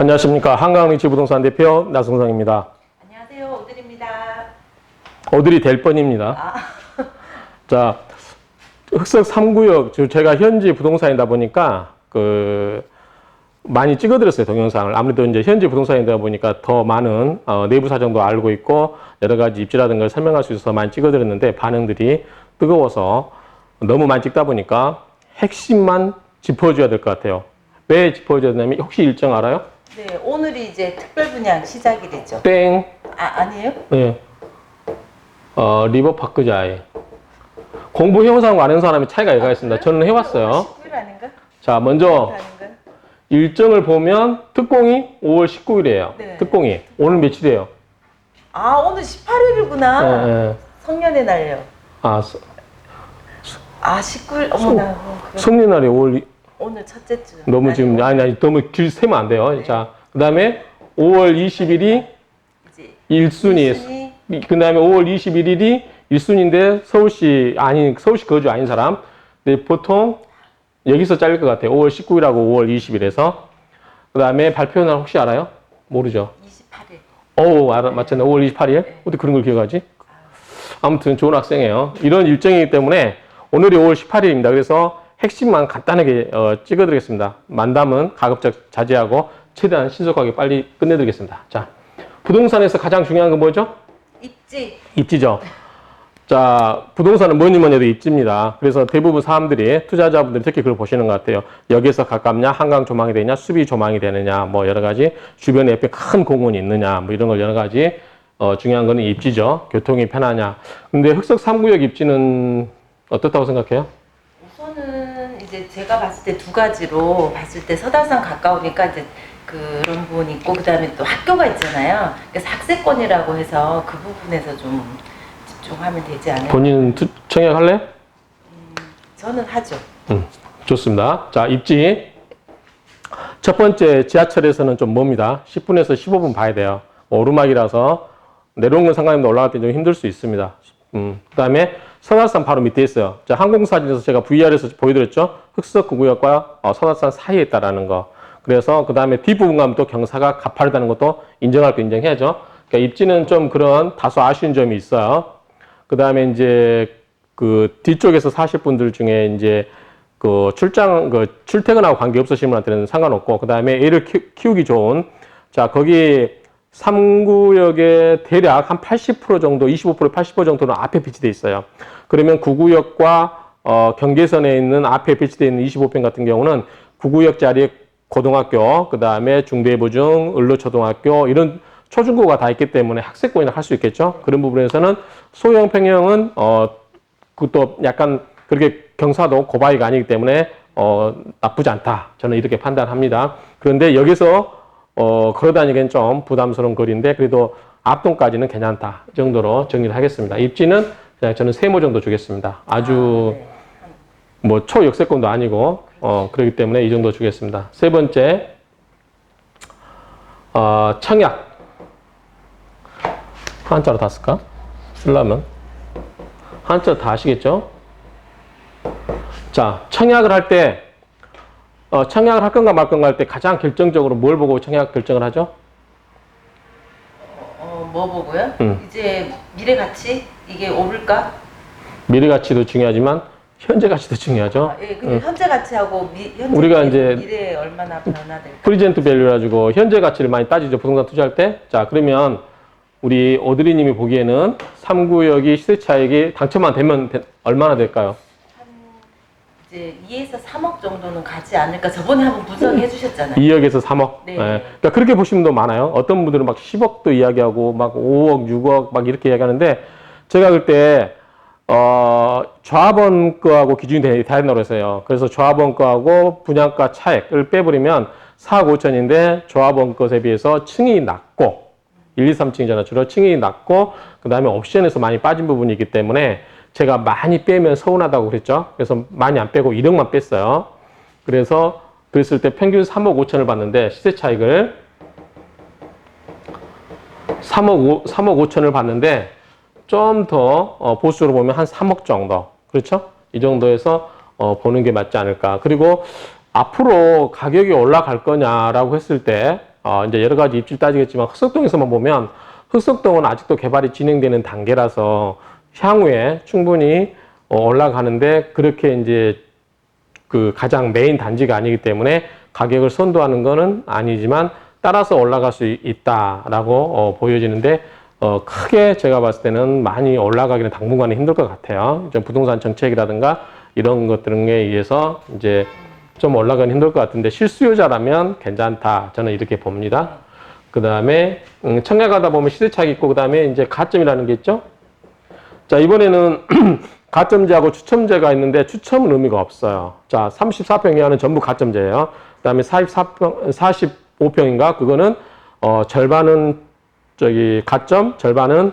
안녕하십니까. 한강리치 부동산 대표 나승상입니다. 안녕하세요. 오들입니다. 오들이 될 뻔입니다. 자, 흑석 3구역, 제가 현지 부동산이다 보니까 많이 찍어드렸어요, 동영상을. 아무래도 이제 현지 부동산이다 보니까 더 많은 내부 사정도 알고 있고 여러 가지 입지라든 걸 설명할 수 있어서 많이 찍어드렸는데 반응들이 뜨거워서 너무 많이 찍다 보니까 핵심만 짚어줘야 될 것 같아요. 왜 짚어줘야 되냐면 혹시 일정 알아요? 네, 오늘이 이제 특별 분양 시작이 되죠. 땡. 아니에요? 네. 리버파크자에 공부해온 아는 사람이 차이가 있습니다. 저는 해왔어요. 19일 아닌가? 자, 먼저 일정을 보면 특공이 5월 19일이에요. 네. 특공이. 오늘 며칠이에요? 오늘 18일이구나. 네. 성년의 날요. 19일. 어머나. 성년날이 5월. 오늘 첫째 주. 너무 지금, 아니, 너무 길 세면 안 돼요. 네. 자, 그 다음에 5월 20일이 이제 1순위. 그 다음에 5월 21일이 1순위인데 서울시 거주 아닌 사람. 근데 보통 여기서 잘릴 것 같아요. 5월 19일하고 5월 20일에서. 그 다음에 발표날 혹시 알아요? 모르죠? 28일. 맞췄네. 5월 28일? 네. 어떻게 그런 걸 기억하지? 아무튼 좋은 학생이에요. 이런 일정이기 때문에 오늘이 5월 18일입니다. 그래서 핵심만 간단하게 찍어드리겠습니다. 만담은 가급적 자제하고 최대한 신속하게 빨리 끝내드리겠습니다. 자, 부동산에서 가장 중요한 건 뭐죠? 입지. 입지죠. 자, 부동산은 뭐니 해도 입지입니다. 그래서 대부분 사람들이, 투자자분들이 특히 그걸 보시는 것 같아요. 여기서 가깝냐, 한강 조망이 되냐, 수비 조망이 되느냐, 뭐 여러 가지, 주변에 옆에 큰 공원이 있느냐, 뭐 이런 걸 여러 가지, 중요한 거는 입지죠. 교통이 편하냐. 근데 흑석 3구역 입지는 어떻다고 생각해요? 우선은 이제 제가 봤을 때 두 가지로 봤을 때 서달산 가까우니까 이제 그런 부분이 있고, 그 다음에 또 학교가 있잖아요. 그래서 학세권이라고 해서 그 부분에서 좀 집중하면 되지 않을까. 본인 청약할래? 저는 하죠. 좋습니다. 자, 입지. 첫 번째 지하철에서는 좀 멉니다. 10분에서 15분 봐야 돼요. 오르막이라서 내려온 건 상관없는데 올라갈 때 좀 힘들 수 있습니다. 그 다음에 서달산 바로 밑에 있어요. 자, 항공사진에서 제가 VR에서 보여드렸죠? 흑석 9구역과 서달산 사이에 있다라는 거. 그래서 그 다음에 뒷부분 가면 또 경사가 가파르다는 것도 인정할 거 인정해야죠. 그러니까 입지는 좀 그런 다소 아쉬운 점이 있어요. 그 다음에 이제 그 뒤쪽에서 사실 분들 중에 이제 출퇴근하고 관계없으신 분한테는 상관없고, 그 다음에 애를 키우기 좋은, 자, 거기 3구역에 대략 한 80% 정도, 25%, 80% 정도는 앞에 배치되어 있어요. 그러면 9구역과 경계선에 있는 앞에 배치되어 있는 25평 같은 경우는 9구역짜리 고등학교, 그 다음에 중대부중, 을로초등학교, 이런 초중고가 다 있기 때문에 학세권이나 할 수 있겠죠. 그런 부분에서는 소형 평형은 그것도 약간 그렇게 경사도 고바위가 아니기 때문에 나쁘지 않다. 저는 이렇게 판단합니다. 그런데 여기서 걸어다니기엔 좀 부담스러운 거리인데 그래도 앞동까지는 괜찮다. 이 정도로 정리를 하겠습니다. 입지는 그냥 저는 세모 정도 주겠습니다. 아주 뭐 초역세권도 아니고 그렇기 때문에 이 정도 주겠습니다. 세 번째, 청약. 한자로 다 쓸까? 쓰려면 한자로 다 아시겠죠? 자, 청약을 할 때 청약을 할 건가 말 건가 할 때 가장 결정적으로 뭘 보고 청약 결정을 하죠? 뭐 보고요? 이제 미래 가치? 이게 오를까? 미래 가치도 중요하지만 현재 가치도 중요하죠. 예, 근데 현재 가치하고 현재 우리가 이제 미래에 얼마나 변화될까? 프리젠트 밸류 가지고 현재 가치를 많이 따지죠. 부동산 투자할 때. 자, 그러면 우리 오드리 님이 보기에는 3구역이 시세 차익이 당첨만 되면 얼마나 될까요? 이제 2에서 3억 정도는 가지 않을까. 저번에 한번 분석해 주셨잖아요. 2억에서 3억. 네. 네. 그러니까 그렇게 보시는 분도 많아요. 어떤 분들은 막 10억도 이야기하고 막 5억, 6억 막 이렇게 이야기하는데 제가 그때 조합원 거하고 기준이 다른다고 했어요. 그래서 조합원 거하고 분양가 차액을 빼버리면 4억 5천인데 조합원 것에 비해서 층이 낮고 1, 2, 3층이잖아. 주로 층이 낮고 그 다음에 옵션에서 많이 빠진 부분이 있기 때문에 제가 많이 빼면 서운하다고 그랬죠. 그래서 많이 안 빼고 1억만 뺐어요. 그래서 그랬을 때 평균 3억 5천을 받는데 시세 차익을 3억 5천을 받는데 좀 더 보수로 보면 한 3억 정도. 그렇죠? 이 정도에서 보는 게 맞지 않을까. 그리고 앞으로 가격이 올라갈 거냐라고 했을 때 이제 여러 가지 입지 따지겠지만 흑석동에서만 보면 흑석동은 아직도 개발이 진행되는 단계라서 향후에 충분히 올라가는데 그렇게 이제 그 가장 메인 단지가 아니기 때문에 가격을 선도하는 거는 아니지만 따라서 올라갈 수 있다라고 보여지는데 크게 제가 봤을 때는 많이 올라가기는 당분간은 힘들 것 같아요. 부동산 정책이라든가 이런 것들에 의해서 이제 좀 올라가긴 힘들 것 같은데 실수요자라면 괜찮다. 저는 이렇게 봅니다. 그 다음에 청약하다 보면 시세차익 있고 그 다음에 이제 가점이라는 게 있죠. 자, 이번에는 가점제하고 추첨제가 있는데 추첨은 의미가 없어요. 자, 34평 이하는 전부 가점제예요. 그 다음에 45평인가 그거는 절반은 저기 가점, 절반은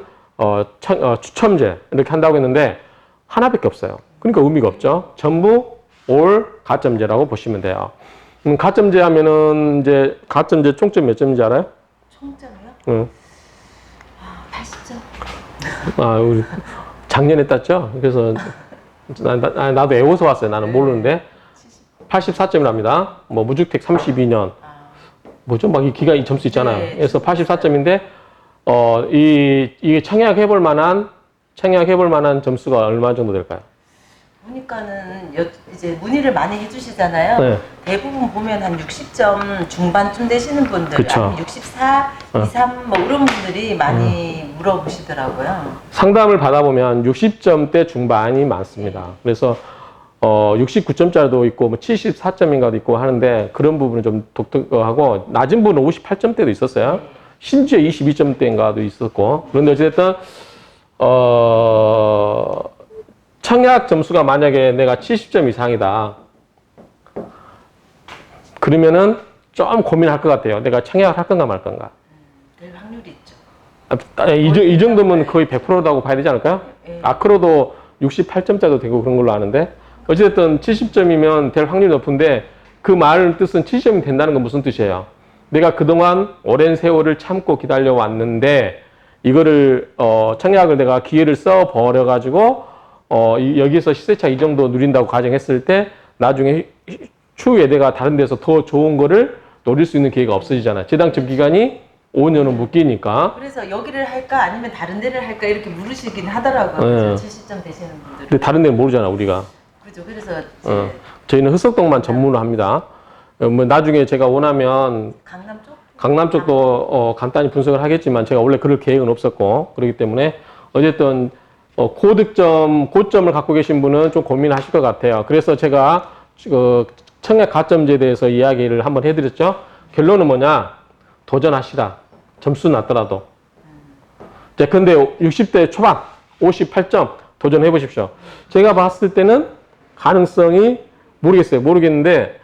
추첨제 이렇게 한다고 했는데 하나밖에 없어요. 그러니까 의미가 없죠. 전부 올 가점제라고 보시면 돼요. 가점제 하면은 이제 가점제 총점 몇 점인지 알아요? 총점이요? 응. 80점. 우리 작년에 땄죠? 그래서 나도 외워서 왔어요. 나는 모르는데 84점이랍니다. 뭐 무주택 32년 뭐죠? 막 이 기간 이 점수 있잖아요. 네, 그래서 84점인데 이게 청약해볼 만한 점수가 얼마 정도 될까요? 보니까는 이제 문의를 많이 해주시잖아요. 네. 대부분 보면 한 60점 중반쯤 되시는 분들, 그쵸. 아니면 64, 23, 뭐 이런 분들이 많이 물어보시더라고요. 상담을 받아보면 60점대 중반이 많습니다. 그래서 69점짜리도 있고 뭐 74점인가도 있고 하는데 그런 부분은 좀 독특하고 낮은 분은 58점대도 있었어요. 심지어 22점대인가도 있었고 그런데 어쨌든 청약 점수가 만약에 내가 70점 이상이다. 그러면은 좀 고민할 것 같아요. 내가 청약을 할 건가 말 건가. 될 확률이 있죠. 이 정도면 거의 100%라고 봐야 되지 않을까요? 아크로도 68점짜리도 되고 그런 걸로 아는데 어쨌든 70점이면 될 확률이 높은데 그 말 뜻은 70점이 된다는 건 무슨 뜻이에요? 내가 그동안 오랜 세월을 참고 기다려 왔는데 이거를 청약을 내가 기회를 써 버려 가지고 여기서 시세차 이 정도 누린다고 가정했을 때 나중에 추후에 내가 다른 데서 더 좋은 거를 노릴 수 있는 기회가 없어지잖아요. 재당첨 기간이 5년은 묶이니까. 그래서 여기를 할까 아니면 다른 데를 할까 이렇게 물으시긴 하더라고요. 70점 되시는 분들. 근데 다른 데는 모르잖아, 우리가. 그렇죠. 그래서 저희는 흑석동만 전문으로 합니다. 뭐 나중에 제가 원하면 강남 쪽? 강남 쪽도 간단히 분석을 하겠지만 제가 원래 그럴 계획은 없었고 그렇기 때문에 어쨌든 고점을 갖고 계신 분은 좀 고민하실 것 같아요. 그래서 제가 청약 가점제에 대해서 이야기를 한번 해드렸죠. 결론은 뭐냐? 도전하시라. 점수 낮더라도. 자, 근데 60대 초반 58점 도전해 보십시오. 제가 봤을 때는 가능성이 모르겠는데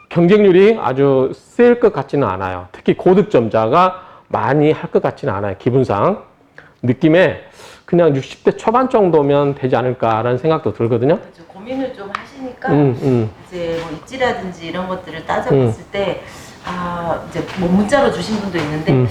경쟁률이 아주 셀 것 같지는 않아요. 특히 고득점자가 많이 할 것 같지는 않아요. 기분상. 느낌에 그냥 60대 초반 정도면 되지 않을까라는 생각도 들거든요. 그렇죠. 고민을 좀 하시니까 이제 뭐 입지라든지 이런 것들을 따져봤을 때 이제 뭐 문자로 주신 분도 있는데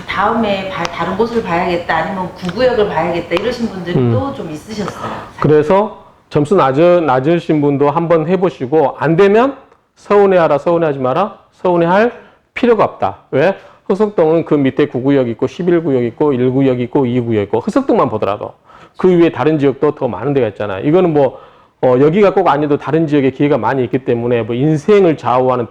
다음에 다른 곳을 봐야겠다 아니면 구구역을 봐야겠다 이러신 분들이 또 좀 있으셨어요. 그래서 점수 낮으신 분도 한번 해보시고 안 되면 서운해하라 서운해하지 마라 서운해할 필요가 없다. 왜? 흑석동은 그 밑에 9구역 있고 11구역 있고 1구역 있고 2구역 있고 흑석동만 보더라도 그 위에 다른 지역도 더 많은 데가 있잖아요. 이거는 뭐 여기가 꼭 아니어도 다른 지역에 기회가 많이 있기 때문에 뭐 인생을 좌우하는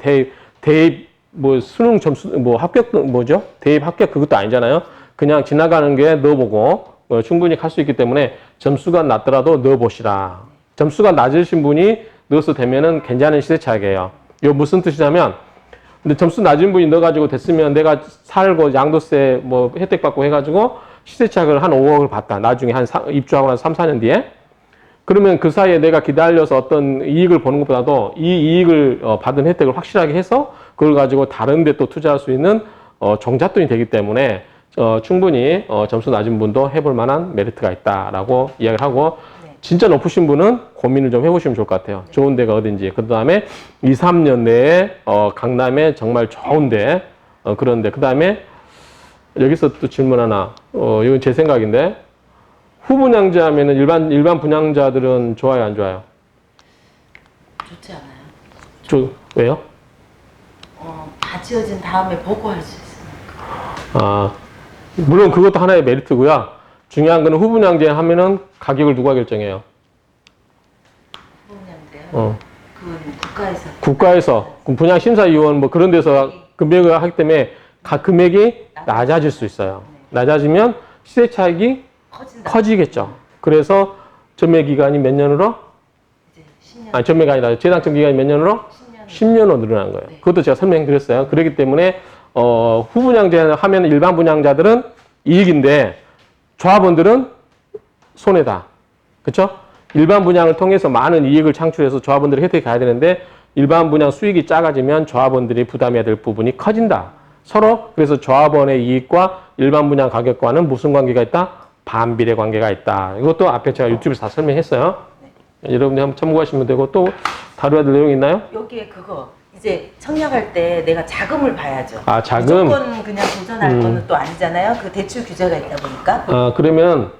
대입 뭐 수능 점수 뭐 합격 뭐죠? 대입 합격 그것도 아니잖아요. 그냥 지나가는 게 넣어보고 충분히 갈 수 있기 때문에 점수가 낮더라도 넣어보시라. 점수가 낮으신 분이 넣어서 되면은 괜찮은 시세 차익이에요. 이거 무슨 뜻이냐면 근데 점수 낮은 분이 넣어가지고 됐으면 내가 살고 양도세 뭐 혜택 받고 해가지고 시세 차익을 한 5억을 받다. 나중에 입주하고 나서 3, 4년 뒤에. 그러면 그 사이에 내가 기다려서 어떤 이익을 보는 것보다도 이 이익을 받은 혜택을 확실하게 해서 그걸 가지고 다른 데 또 투자할 수 있는 종잣돈이 되기 때문에 충분히 점수 낮은 분도 해볼 만한 메리트가 있다라고 이야기를 하고 진짜 높으신 분은 고민을 좀 해보시면 좋을 것 같아요. 좋은 데가 어딘지. 그 다음에 2, 3년 내에 강남에 정말 좋은데 그런데 그 다음에 여기서 또 질문 하나. 이건 제 생각인데 후분양자 하면은 일반 분양자들은 좋아요, 안 좋아요? 좋지 않아요? 왜요? 다 지어진 다음에 보고 할 수 있으니까. 물론 그것도 하나의 메리트고요. 중요한 거는 후분양제 하면은 가격을 누가 결정해요? 후분양제요? 그건 국가에서. 국가에서 분양 심사위원 뭐 그런 데서 금액을 하기 때문에 각 금액이 낮아질 수 있어요. 낮아지면 시세 차익이 커지겠죠. 그래서 전매 기간이 몇 년으로? 이제 10년. 아니, 전매가 아니라 재당첨 기간이 몇 년으로? 10년으로 늘어난 거예요. 그것도 제가 설명드렸어요. 그렇기 때문에 후분양제 하면 일반 분양자들은 이익인데 조합원들은 손해다. 그렇죠? 일반 분양을 통해서 많은 이익을 창출해서 조합원들이 혜택이 가야 되는데 일반 분양 수익이 작아지면 조합원들이 부담해야 될 부분이 커진다. 서로 그래서 조합원의 이익과 일반 분양 가격과는 무슨 관계가 있다? 반비례 관계가 있다. 이것도 앞에 제가 유튜브에서 다 설명했어요. 여러분들 한번 참고하시면 되고 또 다루어야 될 내용이 있나요? 여기에 그거 이제 청약할 때 내가 자금을 봐야죠. 자금. 무조건 그냥 도전할 거는 또 아니잖아요. 그 대출 규제가 있다 보니까. 그러면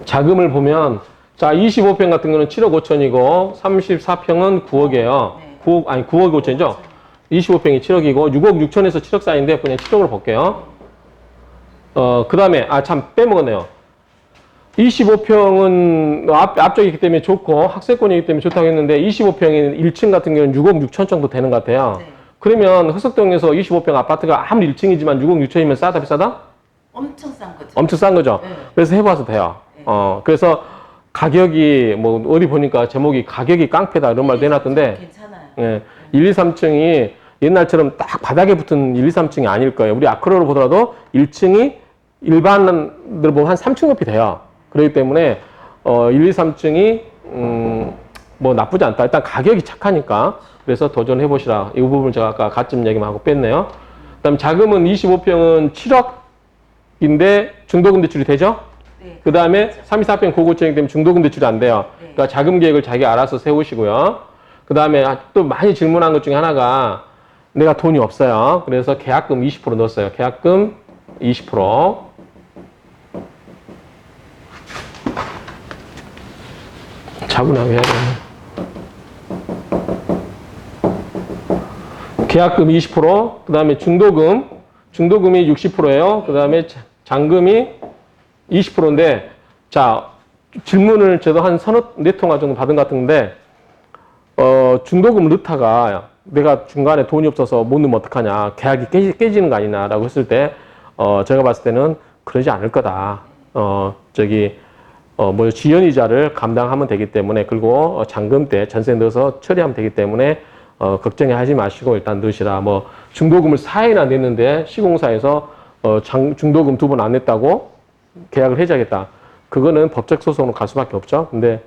자금을 보면 자 25평 같은 거는 7억 5천이고 34평은 9억이에요. 네. 9억 5천이죠. 25평이 7억이고 6억 6천에서 7억 사이인데 그냥 7억으로 볼게요. 그 다음에 참 빼먹었네요. 25평은 앞쪽이기 때문에 좋고 학세권이기 때문에 좋다고 했는데 25평인 1층 같은 경우는 6억 6천 정도 되는 것 같아요. 네. 그러면 흑석동에서 25평 아파트가 아무리 1층이지만 6억 6천이면 싸다 비싸다? 엄청 싼 거죠. 엄청 싼 거죠. 네. 그래서 해봐서 돼요. 네. 그래서 가격이 뭐 어디 보니까 제목이 가격이 깡패다 이런 말도 해놨던데 괜찮아요. 예, 1, 2, 3층이 옛날처럼 딱 바닥에 붙은 1, 2, 3층이 아닐 거예요. 우리 아크로로 보더라도 1층이 일반들 보면 한 3층 높이 돼요. 그렇기 때문에 1, 2, 3층이 뭐 나쁘지 않다. 일단 가격이 착하니까 그래서 도전해 보시라. 이 부분 제가 아까 가점 얘기만 하고 뺐네요. 그다음 자금은 25평은 7억인데 중도금 대출이 되죠? 네. 그 다음에 34평 고고층이기 때문에 중도금 대출이 안 돼요. 네. 그러니까 자금 계획을 자기 알아서 세우시고요. 그 다음에 또 많이 질문한 것 중에 하나가 내가 돈이 없어요. 그래서 계약금 20% 넣었어요. 계약금 20%. 차분하게 해야 되네. 계약금 20%, 그 다음에 중도금이 60%예요. 그 다음에 잔금이 20%인데, 자, 질문을 저도 한 서너 네 통화 정도 받은 것 같은데, 중도금 넣다가 내가 중간에 돈이 없어서 못 넣으면 어떡하냐, 계약이 깨지는 거 아니냐라고 했을 때, 제가 봤을 때는 그러지 않을 거다. 지연이자를 감당하면 되기 때문에, 그리고 잔금 때 전세 넣어서 처리하면 되기 때문에, 걱정하지 마시고 일단 넣으시라. 중도금을 4회나 냈는데 시공사에서 중도금 2번 안 냈다고 계약을 해지하겠다. 그거는 법적 소송으로 갈 수밖에 없죠. 근데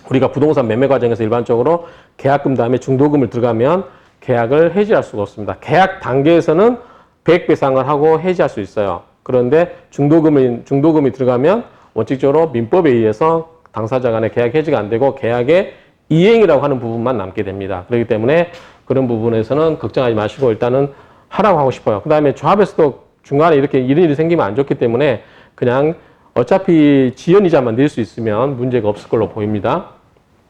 우리가 부동산 매매 과정에서 일반적으로 계약금 다음에 중도금을 들어가면 계약을 해지할 수가 없습니다. 계약 단계에서는 100배상을 하고 해지할 수 있어요. 그런데 중도금이 들어가면 원칙적으로 민법에 의해서 당사자 간의 계약 해지가 안 되고 계약의 이행이라고 하는 부분만 남게 됩니다. 그렇기 때문에 그런 부분에서는 걱정하지 마시고 일단은 하라고 하고 싶어요. 그 다음에 조합에서도 중간에 이렇게 이런 일이 생기면 안 좋기 때문에 그냥 어차피 지연이자만 낼 수 있으면 문제가 없을 걸로 보입니다.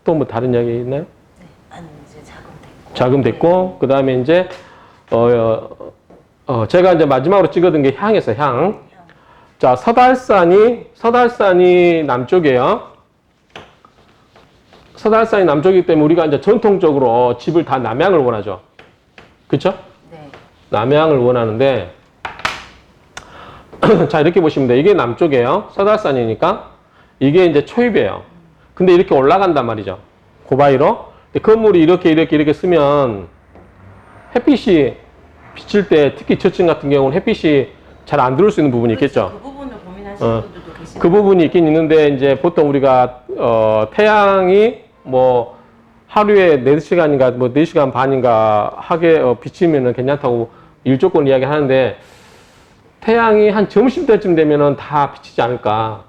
또 뭐 다른 이야기 있나요? 네. 아니 이제 자금 됐고 그 다음에 이제 제가 이제 마지막으로 찍어둔 게 향이었어요. 향. 자, 서달산이 남쪽이에요. 서달산이 남쪽이기 때문에 우리가 이제 전통적으로 집을 다 남향을 원하죠. 그쵸? 네. 남향을 원하는데, 자, 이렇게 보시면 돼요. 이게 남쪽이에요. 서달산이니까. 이게 이제 초입이에요. 근데 이렇게 올라간단 말이죠. 고바위로. 건물이 이렇게 쓰면 햇빛이 비칠 때, 특히 저층 같은 경우는 햇빛이 잘 안 들어올 수 있는 부분이 있겠죠. 그 부분을 고민하시는 분들도 계시죠. 그 부분이 있긴 있는데, 이제 보통 우리가, 태양이 하루에 4시간인가, 4시간 반인가 하게 비치면은 괜찮다고 일조권 이야기 하는데, 태양이 한 점심때쯤 되면은 다 비치지 않을까.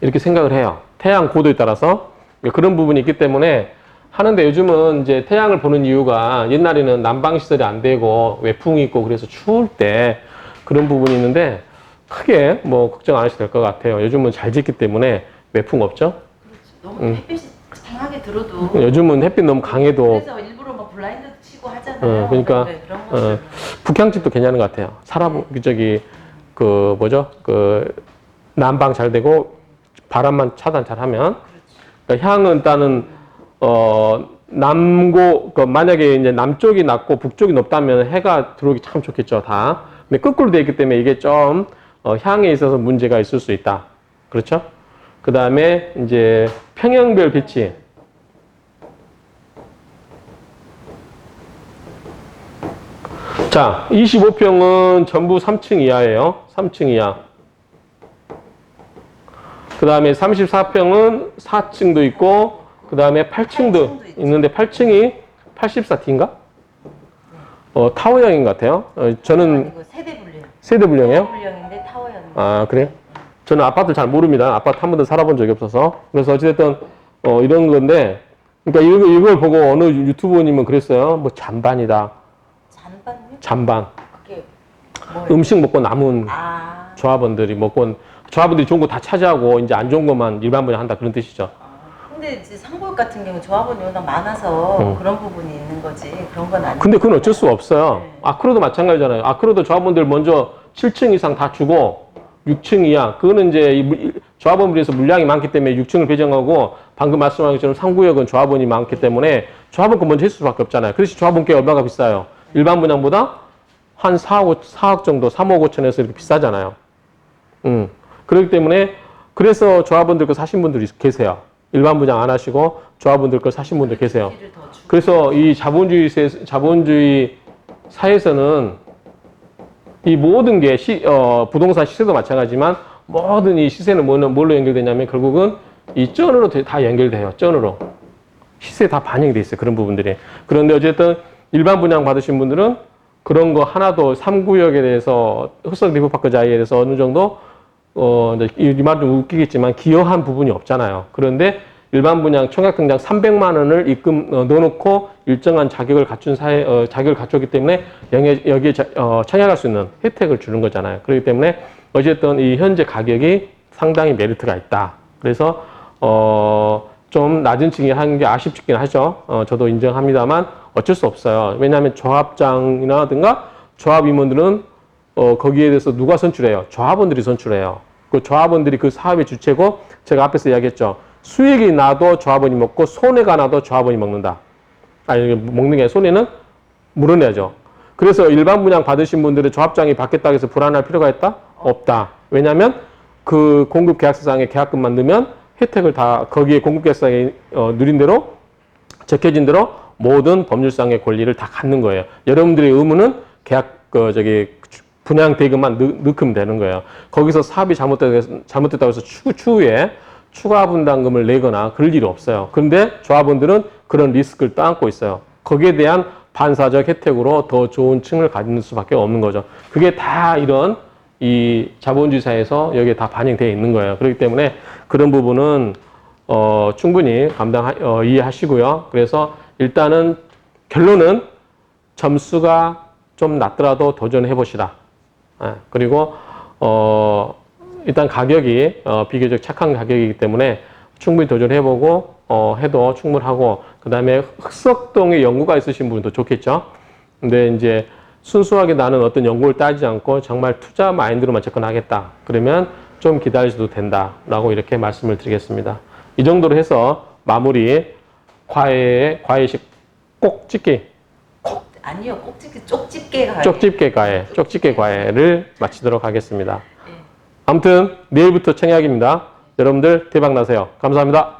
이렇게 생각을 해요. 태양 고도에 따라서. 그런 부분이 있기 때문에 하는데 요즘은 이제 태양을 보는 이유가 옛날에는 난방시설이 안 되고 외풍이 있고 그래서 추울 때 그런 부분이 있는데 크게 걱정 안 하셔도 될 것 같아요. 요즘은 잘 짓기 때문에 외풍 없죠? 그렇죠. 너무 햇빛이 강하게 들어도 요즘은 햇빛 너무 강해도 그래서 일부러 블라인드 치고 하잖아요. 괜찮잖아요. 그러니까 네, 그런 거. 북향집도 괜찮은 것 같아요. 저기 그 뭐죠? 그 난방 잘 되고 바람만 차단 잘하면. 그러니까 향은 일단은 그 만약에 이제 남쪽이 낮고 북쪽이 높다면 해가 들어오기 참 좋겠죠, 다. 근데 거꾸로 되어 있기 때문에 이게 좀 향에 있어서 문제가 있을 수 있다. 그렇죠? 그 다음에 이제 평형별 배치. 자, 25평은 전부 3층 이하예요. 3층 이하. 그 다음에 34평은 4층도 있고, 그 다음에 8층도 있는데 8층이 84T인가? 타워형인 것 같아요. 저는 세대 분량이에요? 분량인데 타워형. 아, 그래요? 저는 아파트 잘 모릅니다. 아파트 한 번도 살아본 적이 없어서. 그래서 어찌됐든 이런 건데, 그러니까 이걸 보고 어느 유튜버님은 그랬어요. 뭐 잔반이다. 잔반요? 잔반. 그게 뭐예요? 음식 먹고 남은 아, 조합원들이 조합원들이 좋은 거 다 차지하고 이제 안 좋은 것만 일반 분양한다 그런 뜻이죠. 근데 이제 상고역 같은 경우 조합원이 워낙 많아서 그런 부분이 있는 거지. 그런 건 아니에요. 근데 그건 어쩔 수 없어요. 네. 아크로도 마찬가지잖아요. 아크로도 조합원들 먼저 7층 이상 다 주고 6층 이하. 그거는 이제 조합원들에서 물량이 많기 때문에 6층을 배정하고 방금 말씀하신 것처럼 상구역은 조합원이 많기 때문에 조합원 거 먼저 했을 수밖에 없잖아요. 그래서 조합원께 얼마가 비싸요? 일반 분양보다 한 4억 정도, 3억 5천에서 이렇게 비싸잖아요. 그렇기 때문에 그래서 조합원들 거 사신 분들이 계세요. 일반 분양 안 하시고 조합원들 거 사신 분들 계세요. 그래서 이 자본주의 사회에서는 이 모든 게 부동산 시세도 마찬가지지만 모든 이 시세는 뭘로 연결되냐면 결국은 이 쩐으로 다 연결돼요. 쩐으로. 시세에 다 반영이 돼 있어요. 그런 부분들이. 그런데 어쨌든 일반 분양 받으신 분들은 그런 거 하나도 3구역에 대해서 흑석 리버파크 자리에 대해서 어느 정도 이 말 좀 웃기겠지만 기여한 부분이 없잖아요. 그런데 일반 분양 청약 등장 300만 원을 입금 넣어놓고 일정한 자격을 갖춘 자격을 갖췄기 때문에 여기에 청약할 수 있는 혜택을 주는 거잖아요. 그렇기 때문에 어쨌든 이 현재 가격이 상당히 메리트가 있다. 그래서 좀 낮은 층이 하는 게 아쉽긴 하죠. 저도 인정합니다만 어쩔 수 없어요. 왜냐하면 조합장이라든가 조합 임원들은 거기에 대해서 누가 선출해요? 조합원들이 선출해요. 그 조합원들이 그 사업의 주체고 제가 앞에서 이야기했죠. 수익이 나도 조합원이 먹고 손해가 나도 조합원이 먹는다. 아니 먹는 게 아니라 손해는 물어내야죠. 그래서 일반 분양 받으신 분들은 조합장이 받겠다고 해서 불안할 필요가 있다? 없다. 왜냐하면 그 공급 계약서상에 계약금만 넣으면 혜택을 다 거기에 공급 계약서상에 누린 대로 적혀진 대로 모든 법률상의 권리를 다 갖는 거예요. 여러분들의 의무는 분양 대금만 넣으면 되는 거예요. 거기서 사업이 잘못됐다고 해서 추후에 추가 분담금을 내거나 그럴 일이 없어요. 그런데 조합원들은 그런 리스크를 떠안고 있어요. 거기에 대한 반사적 혜택으로 더 좋은 층을 가질 수밖에 없는 거죠. 그게 다 이런 이 자본주의 사회에서 여기에 다 반영되어 있는 거예요. 그렇기 때문에 그런 부분은 충분히 이해하시고요. 그래서 일단은 결론은 점수가 좀 낮더라도 도전해 보시라. 그리고 일단 가격이 비교적 착한 가격이기 때문에 충분히 도전해보고 해도 충분하고 그 다음에 흑석동에 연구가 있으신 분도 좋겠죠. 근데 이제 순수하게 나는 어떤 연구를 따지지 않고 정말 투자 마인드로만 접근하겠다. 그러면 좀 기다리셔도 된다라고 이렇게 말씀을 드리겠습니다. 이 정도로 해서 마무리 과외식 꼭찍기 아니요, 꼭찍기 쪽집게 가게. 쪽집게 과외를 마치도록 하겠습니다. 아무튼 내일부터 청약입니다. 여러분들 대박 나세요. 감사합니다.